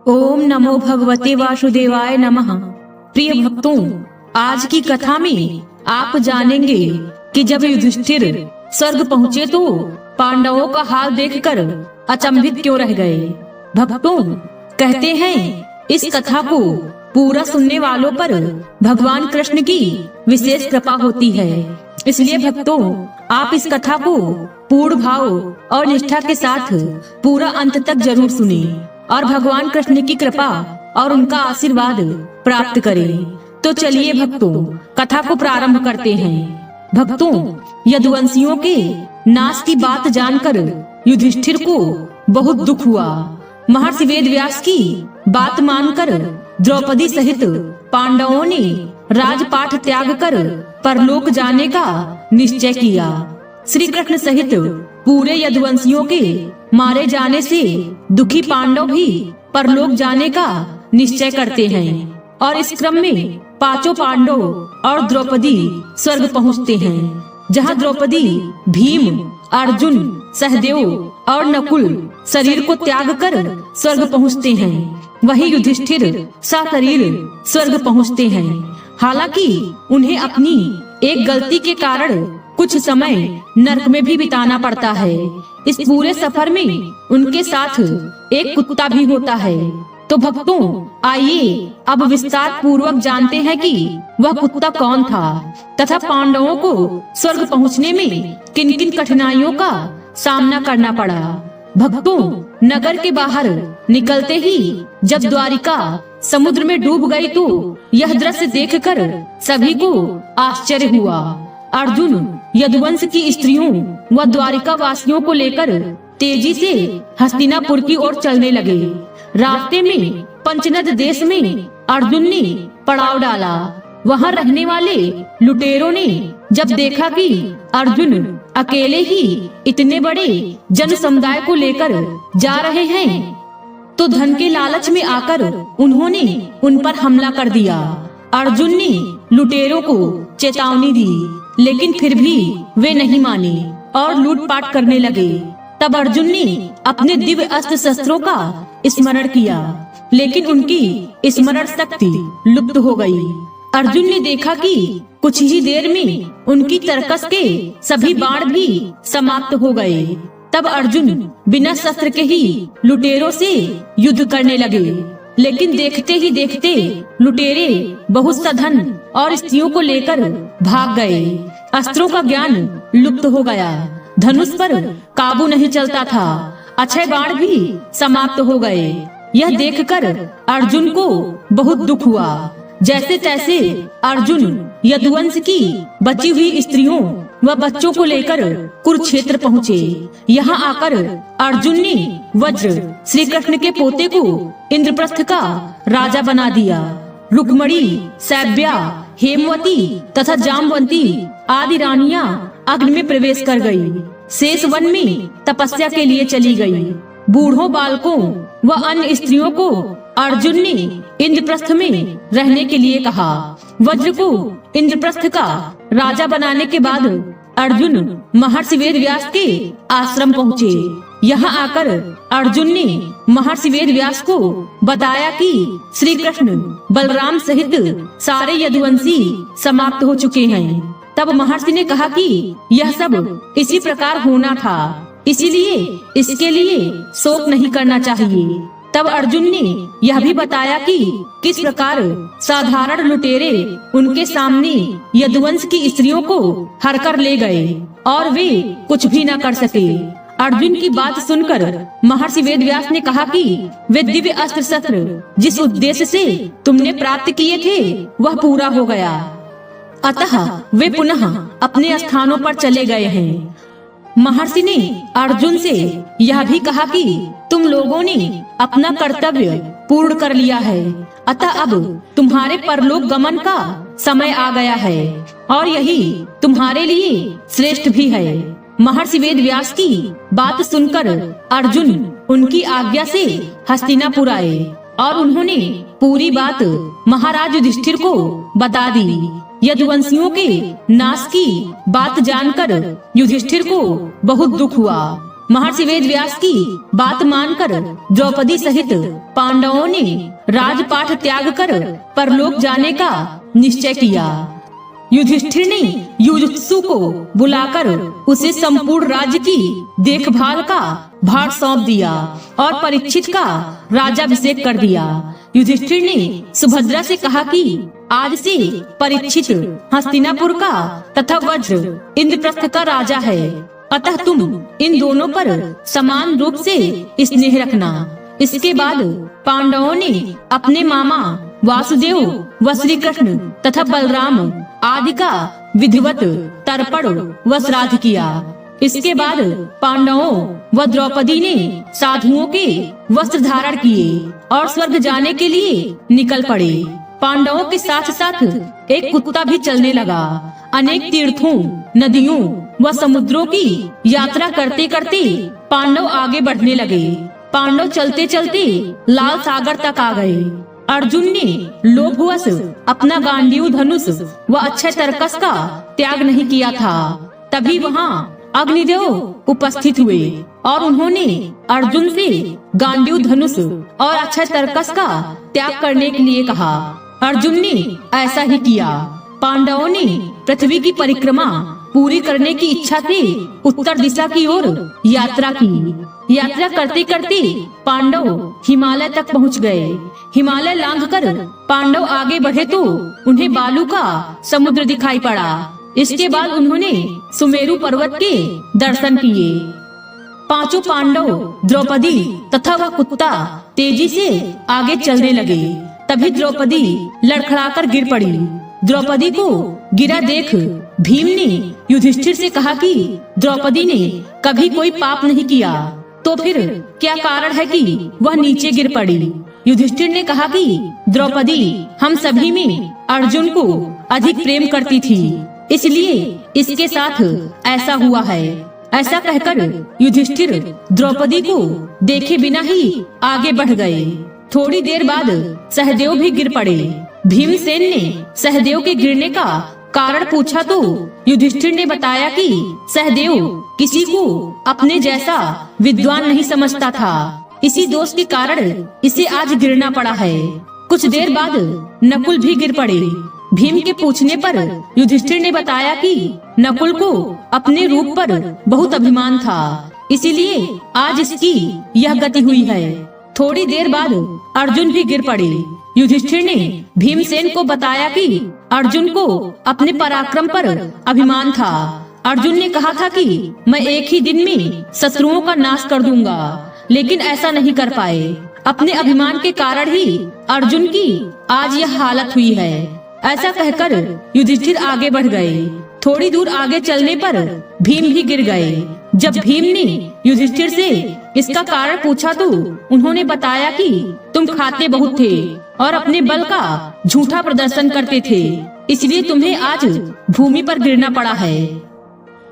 ओम नमो भगवते वासुदेवाय नमः। प्रिय भक्तों, आज की कथा में आप जानेंगे कि जब युधिष्ठिर स्वर्ग पहुँचे तो पांडवों का हाल देखकर अचंभित क्यों रह गए। भक्तों, कहते हैं इस कथा को पूरा सुनने वालों पर भगवान कृष्ण की विशेष कृपा होती है। इसलिए भक्तों, आप इस कथा को पूर्ण भाव और निष्ठा के साथ पूरा अंत तक जरूर सुने और भगवान कृष्ण की कृपा और उनका आशीर्वाद प्राप्त करें। तो चलिए भक्तों, कथा को प्रारंभ करते हैं। भक्तों, यदुवंशियों के नाश की बात जानकर युधिष्ठिर को बहुत दुख हुआ। महर्षि वेदव्यास की बात मानकर द्रौपदी सहित पांडवों ने राजपाट त्याग कर परलोक जाने का निश्चय किया। श्री कृष्ण सहित पूरे यदुवंशियों के मारे जाने से दुखी पांडव भी परलोक जाने का निश्चय करते हैं और इस क्रम में पांचों पांडव और द्रौपदी स्वर्ग पहुंचते हैं, जहां द्रौपदी भीम, अर्जुन, सहदेव और नकुल शरीर को त्याग कर स्वर्ग पहुंचते हैं। वही युधिष्ठिर सशरीर स्वर्ग पहुंचते हैं। हालांकि उन्हें अपनी एक गलती के कारण कुछ समय नरक में भी बिताना पड़ता है। इस पूरे सफर में उनके साथ एक कुत्ता भी होता है। तो भक्तों, आइए अब विस्तार पूर्वक जानते हैं कि वह कुत्ता कौन था तथा पांडवों को स्वर्ग पहुंचने में किन किन कठिनाइयों का सामना करना पड़ा। भक्तों, नगर के बाहर निकलते ही जब द्वारिका समुद्र में डूब गई तो यह दृश्य देखकर सभी को आश्चर्य हुआ। अर्जुन यदुवंश की स्त्रियों व द्वारिका वासियों को लेकर तेजी से हस्तिनापुर की ओर चलने लगे। रास्ते में पंचनद देश में अर्जुन ने पड़ाव डाला। वहां रहने वाले लुटेरों ने जब देखा कि अर्जुन अकेले ही इतने बड़े जन समुदाय को लेकर जा रहे हैं, तो धन के लालच में आकर उन्होंने उन पर हमला कर दिया। अर्जुन ने लुटेरों को चेतावनी दी, लेकिन फिर भी वे नहीं माने और लूटपाट करने लगे। तब अर्जुन ने अपने दिव्य अस्त्र शस्त्रों का स्मरण किया, लेकिन उनकी स्मरण शक्ति लुप्त हो गई। अर्जुन ने देखा कि कुछ ही देर में उनकी तरकस के सभी बाण भी समाप्त हो गए। तब अर्जुन बिना शस्त्र के ही लुटेरों से युद्ध करने लगे, लेकिन देखते ही देखते लुटेरे बहुत सा धन और स्त्रियों को लेकर भाग गए। अस्त्रों का ज्ञान लुप्त हो गया, धनुष पर काबू नहीं चलता था, अक्षय बाण भी समाप्त हो गए। यह देखकर अर्जुन को बहुत दुख हुआ। जैसे तैसे अर्जुन यदुवंश की बची हुई स्त्रियों व बच्चों को लेकर कुरुक्षेत्र पहुँचे। यहाँ आकर अर्जुन ने वज्र श्री कृष्ण के पोते को इंद्रप्रस्थ का राजा बना दिया। रुक्मणी, सैव्या, हेमवती तथा जामवंती आदि रानियां अग्नि में प्रवेश कर गई। शेष वन में तपस्या के लिए चली गई। बूढ़ों, बालकों व अन्य स्त्रियों को अर्जुन ने इंद्रप्रस्थ में रहने के लिए कहा। वज्र को इंद्रप्रस्थ का राजा बनाने के बाद अर्जुन महर्षि वेदव्यास के आश्रम पहुँचे। यहाँ आकर अर्जुन ने महर्षि वेदव्यास को बताया कि श्री कृष्ण बलराम सहित सारे यदुवंशी समाप्त हो चुके हैं। तब महर्षि ने कहा कि यह सब इसी प्रकार होना था, इसीलिए इसके लिए शोक नहीं करना चाहिए। तब अर्जुन ने यह भी बताया कि किस प्रकार साधारण लुटेरे उनके सामने यदुवंश की स्त्रियों को हर कर ले गए और वे कुछ भी न कर सके। अर्जुन की बात सुनकर महर्षि वेदव्यास ने कहा कि वे दिव्य अस्त्र शस्त्र जिस उद्देश्य से तुमने प्राप्त किए थे वह पूरा हो गया, अतः वे पुनः अपने स्थानों पर चले गए हैं। महर्षि ने अर्जुन से यह भी कहा कि तुम लोगों ने अपना कर्तव्य पूर्ण कर लिया है, अतः अब तुम्हारे परलोक गमन का समय आ गया है और यही तुम्हारे लिए श्रेष्ठ भी है। महर्षि वेदव्यास की बात सुनकर अर्जुन उनकी आज्ञा से हस्तिनापुर आए और उन्होंने पूरी बात महाराज युधिष्ठिर को बता दी। यदुवंशियों के नाश की बात जानकर युधिष्ठिर को बहुत दुख हुआ महर्षि वेदव्यास की बात मानकर द्रौपदी सहित पांडवों ने राजपाट त्याग कर परलोक जाने का निश्चय किया। युधिष्ठिर ने युयुत्सु को बुलाकर उसे संपूर्ण राज्य की देखभाल का भार सौंप दिया और परीक्षित का राजाभिषेक कर दिया। युधिष्ठिर ने सुभद्रा से कहा कि आज से परीक्षित हस्तिनापुर का तथा वज्र इंद्रप्रस्थ का राजा है, अतः तुम इन दोनों पर समान रूप से स्नेह रखना। इसके बाद पांडवों ने अपने मामा वासुदेव व श्री कृष्ण तथा बलराम आदि का विधिवत तर्पण व श्राद्ध किया। इसके बाद पांडवों व द्रौपदी ने साधुओं के वस्त्र धारण किए और स्वर्ग जाने के लिए निकल पड़े। पांडवों के साथ साथ एक कुत्ता भी चलने लगा। अनेक तीर्थों, नदियों व समुद्रों की यात्रा करते करते पांडव आगे बढ़ने लगे। पांडव चलते चलते लाल सागर तक आ गए। अर्जुन ने लोभवश अपना गांडीव धनुष व अक्षय तरकस का त्याग नहीं किया था। तभी वहाँ अग्निदेव उपस्थित हुए और उन्होंने अर्जुन से गांडीव धनुष और अक्षय तरकस का त्याग करने के लिए कहा। अर्जुन ने ऐसा ही किया। पांडवों ने पृथ्वी की परिक्रमा पूरी करने की इच्छा से उत्तर दिशा की ओर यात्रा की। यात्रा करते करते पांडव हिमालय तक पहुंच गए। हिमालय लांघकर पांडव आगे बढ़े तो उन्हें बालू का समुद्र दिखाई पड़ा। इसके बाद उन्होंने सुमेरु पर्वत के दर्शन किए। पांचों पांडव, द्रौपदी तथा वह कुत्ता तेजी से आगे चलने लगे। तभी द्रौपदी लड़खड़ाकर गिर पड़ी। द्रौपदी को गिरा देख भीम ने युधिष्ठिर से कहा कि द्रौपदी ने कभी कोई पाप नहीं किया, तो फिर क्या कारण है कि वह नीचे गिर पड़ी। युधिष्ठिर ने कहा कि द्रौपदी हम सभी में अर्जुन को अधिक प्रेम करती थी, इसलिए इसके साथ ऐसा हुआ है। ऐसा कहकर युधिष्ठिर द्रौपदी को देखे बिना ही आगे बढ़ गए। थोड़ी देर बाद सहदेव भी गिर पड़े। भीमसेन ने सहदेव के गिरने का कारण पूछा तो युधिष्ठिर ने बताया कि सहदेव किसी को अपने जैसा विद्वान नहीं समझता था, इसी दोष के कारण इसे आज गिरना पड़ा है। कुछ देर बाद नकुल भी गिर पड़े। भीम के पूछने पर युधिष्ठिर ने बताया कि नकुल को अपने रूप पर बहुत अभिमान था, इसीलिए आज इसकी यह गति हुई है। थोड़ी देर बाद अर्जुन भी गिर पड़े। युधिष्ठिर ने भीमसेन को बताया कि अर्जुन को अपने पराक्रम पर अभिमान था। अर्जुन ने कहा था कि मैं एक ही दिन में शत्रुओं का नाश कर दूंगा, लेकिन ऐसा नहीं कर पाए। अपने अभिमान के कारण ही अर्जुन की आज यह हालत हुई है। ऐसा कहकर युधिष्ठिर आगे बढ़ गए। थोड़ी दूर आगे चलने पर भीम भी गिर गए। जब भीम ने युधिष्ठिर से इसका कारण पूछा तो उन्होंने बताया कि तुम खाते बहुत थे और अपने बल का झूठा प्रदर्शन करते थे, इसलिए तुम्हें आज भूमि पर गिरना पड़ा है।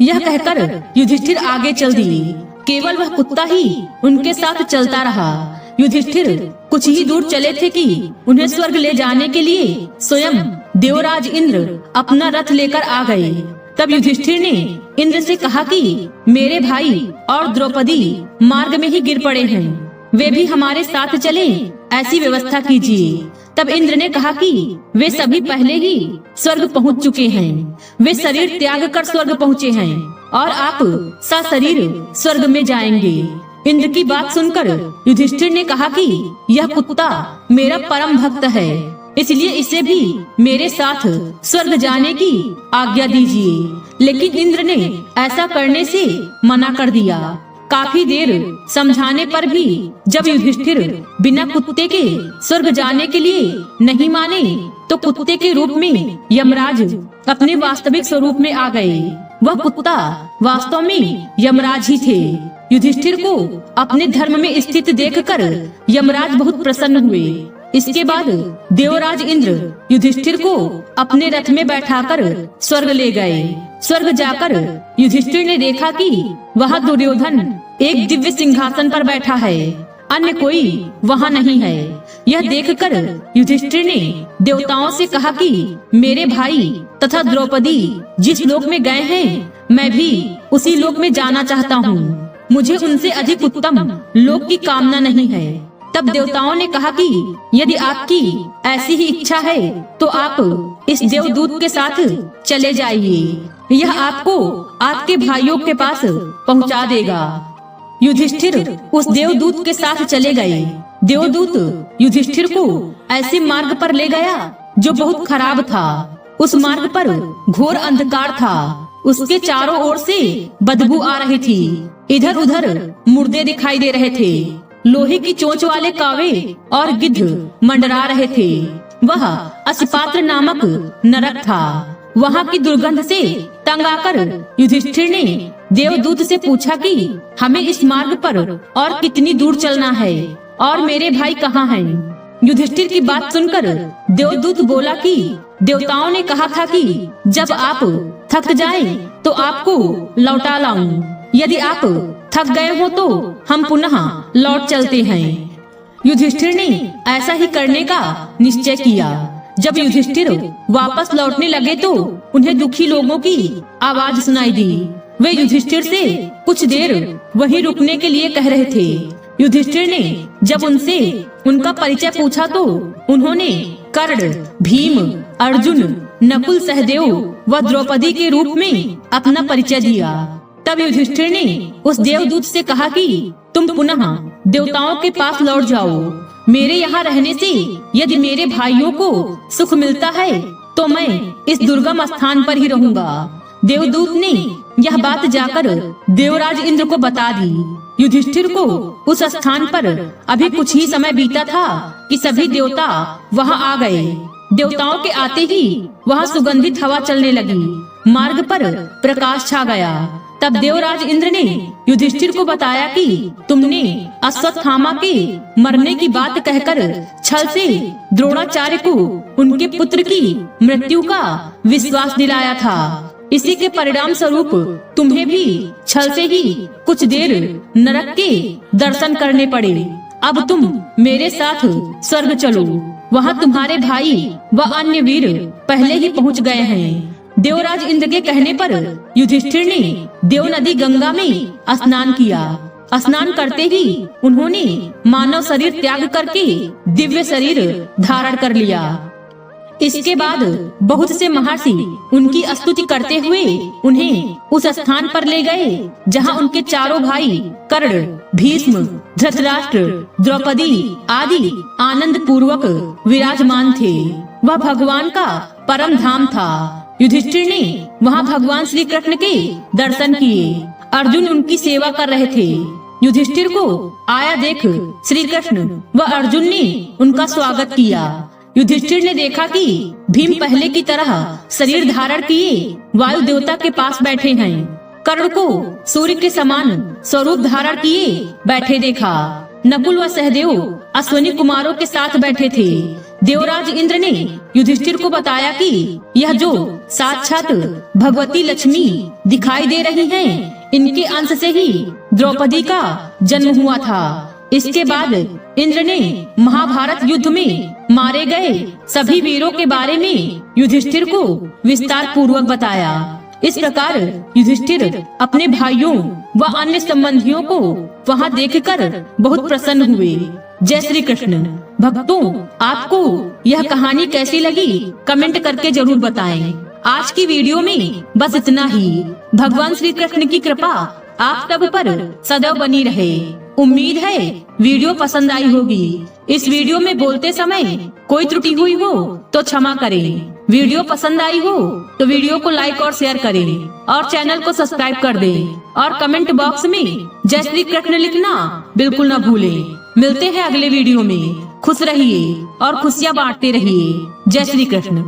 यह कहकर युधिष्ठिर आगे चल दिए। केवल वह कुत्ता ही उनके साथ चलता रहा। युधिष्ठिर कुछ ही दूर चले थे कि उन्हें स्वर्ग ले जाने के लिए स्वयं देवराज इंद्र अपना रथ लेकर आ गए। तब युधिष्ठिर ने इंद्र से कहा कि मेरे भाई और द्रौपदी मार्ग में ही गिर पड़े हैं, वे भी हमारे साथ चले, ऐसी व्यवस्था कीजिए। तब इंद्र ने कहा कि वे सभी पहले ही स्वर्ग पहुंच चुके हैं, वे शरीर त्याग कर स्वर्ग पहुंचे हैं और आप सशरीर स्वर्ग में जाएंगे। इंद्र की बात सुनकर युधिष्ठिर ने कहा कि यह कुत्ता मेरा परम भक्त है, इसलिए इसे भी मेरे साथ स्वर्ग जाने की आज्ञा दीजिए। लेकिन इंद्र ने ऐसा करने से मना कर दिया। काफी देर समझाने पर भी जब युधिष्ठिर बिना कुत्ते के स्वर्ग जाने के लिए नहीं माने, तो कुत्ते के रूप में यमराज अपने वास्तविक स्वरूप में आ गए। वह कुत्ता वास्तव में यमराज ही थे। युधिष्ठिर को अपने धर्म में स्थित देखकर यमराज बहुत प्रसन्न हुए। इसके बाद देवराज इंद्र युधिष्ठिर को अपने रथ में बैठाकर स्वर्ग ले गए। स्वर्ग जाकर युधिष्ठिर ने देखा कि वहाँ दुर्योधन एक दिव्य सिंहासन पर बैठा है, अन्य कोई वहाँ नहीं है। यह देखकर युधिष्ठिर ने देवताओं से कहा कि मेरे भाई तथा द्रौपदी जिस लोक में गए हैं, मैं भी उसी लोक में जाना चाहता हूँ। मुझे उनसे अधिक उत्तम लोक की कामना नहीं है। तब देवताओं ने कहा कि यदि आपकी ऐसी ही इच्छा है तो आप इस देवदूत के साथ चले जाइए, यह आपको आपके भाइयों के पास पहुंचा देगा। युधिष्ठिर उस देवदूत के साथ चले गए। देवदूत युधिष्ठिर को ऐसे मार्ग पर ले गया जो बहुत खराब था। उस मार्ग पर घोर अंधकार था। उसके चारों ओर से बदबू आ रही थी। इधर उधर मुर्दे दिखाई दे रहे थे। लोहे की चोंच वाले कावे और गिद्ध मंडरा रहे थे। वह असिपात्र नामक नरक था। वहाँ की दुर्गंध से तंग आकर युधिष्ठिर ने देवदूत से पूछा कि हमें इस मार्ग पर और कितनी दूर चलना है और मेरे भाई कहाँ हैं? युधिष्ठिर की बात सुनकर देवदूत बोला कि देवताओं ने कहा था कि जब आप थक जाएं तो आपको लौटा लाऊं। यदि आप थक गए हो तो हम पुनः लौट चलते हैं। युधिष्ठिर ने ऐसा ही करने का निश्चय किया। जब युधिष्ठिर वापस लौटने लगे तो उन्हें दुखी लोगों की आवाज सुनाई दी। वे युधिष्ठिर से कुछ देर वहीं रुकने के लिए कह रहे थे। युधिष्ठिर ने जब उनसे उनका परिचय पूछा तो उन्होंने कर्ण, भीम, अर्जुन, नकुल, सहदेव व द्रौपदी के रूप में अपना परिचय दिया। तब युधिष्ठिर ने उस देवदूत से कहा कि तुम पुनः देवताओं के पास लौट जाओ। मेरे यहाँ रहने से यदि मेरे भाइयों को सुख मिलता है तो मैं इस दुर्गम स्थान पर ही रहूंगा। देवदूत ने यह बात जाकर देवराज इंद्र को बता दी। युधिष्ठिर को उस स्थान पर अभी कुछ ही समय बीता था कि सभी देवता वहां आ गए। देवताओं के आते ही वहां सुगंधित हवा चलने लगी। मार्ग पर प्रकाश छा गया। तब देवराज इंद्र ने युधिष्ठिर को बताया कि तुमने अश्वत्थामा के मरने की बात कहकर छल से द्रोणाचार्य को उनके पुत्र की मृत्यु का विश्वास दिलाया था। इसी के परिणाम स्वरूप तुम्हें भी छल से ही कुछ देर नरक के दर्शन करने पड़े। अब तुम मेरे साथ स्वर्ग चलो। वहाँ तुम्हारे भाई व अन्य वीर पहले ही पहुँच गए हैं। देवराज इंद्र के कहने पर युधिष्ठिर ने देव नदी गंगा में स्नान किया। स्नान करते ही उन्होंने मानव शरीर त्याग करके दिव्य शरीर धारण कर लिया। इसके बाद बहुत से महर्षि उनकी स्तुति करते हुए उन्हें उस स्थान पर ले गए जहां उनके चारों भाई कर्ण, भीष्म, धृतराष्ट्र, द्रौपदी आदि आनंद पूर्वक विराजमान थे। वह भगवान का परम धाम था। युधिष्ठिर ने वहां भगवान श्री कृष्ण के दर्शन किए। अर्जुन उनकी सेवा कर रहे थे। युधिष्ठिर को आया देख श्री कृष्ण व अर्जुन ने उनका स्वागत किया। युधिष्ठिर ने देखा कि भीम पहले की तरह शरीर धारण किए वायु देवता के पास बैठे हैं। कर्ण को सूर्य के समान स्वरूप धारण किए बैठे देखा। नकुल व सहदेव अश्विनी कुमारों के साथ बैठे थे। देवराज इंद्र ने युधिष्ठिर को बताया कि यह जो साक्षात भगवती लक्ष्मी दिखाई दे रही हैं, इनके अंश से ही द्रौपदी का जन्म हुआ था। इसके बाद इंद्र ने महाभारत युद्ध में मारे गए सभी वीरों के बारे में युधिष्ठिर को विस्तार पूर्वक बताया। इस प्रकार युधिष्ठिर अपने भाइयों व अन्य संबंधियों को वहां देखकर बहुत प्रसन्न हुए। जय श्री कृष्ण। भक्तों, आपको यह कहानी कैसी लगी कमेंट करके जरूर बताएं। आज की वीडियो में बस इतना ही। भगवान श्री कृष्ण की कृपा आप सब पर सदैव बनी रहे। उम्मीद है वीडियो पसंद आई होगी। इस वीडियो में बोलते समय कोई त्रुटि हुई हो तो क्षमा करें। वीडियो पसंद आई हो तो वीडियो को लाइक और शेयर करें और चैनल को सब्सक्राइब कर दें और कमेंट बॉक्स में जय श्री कृष्ण लिखना बिल्कुल न भूलें। मिलते हैं अगले वीडियो में। खुश रहिए और खुशियाँ बांटते रहिए। जय श्री कृष्ण।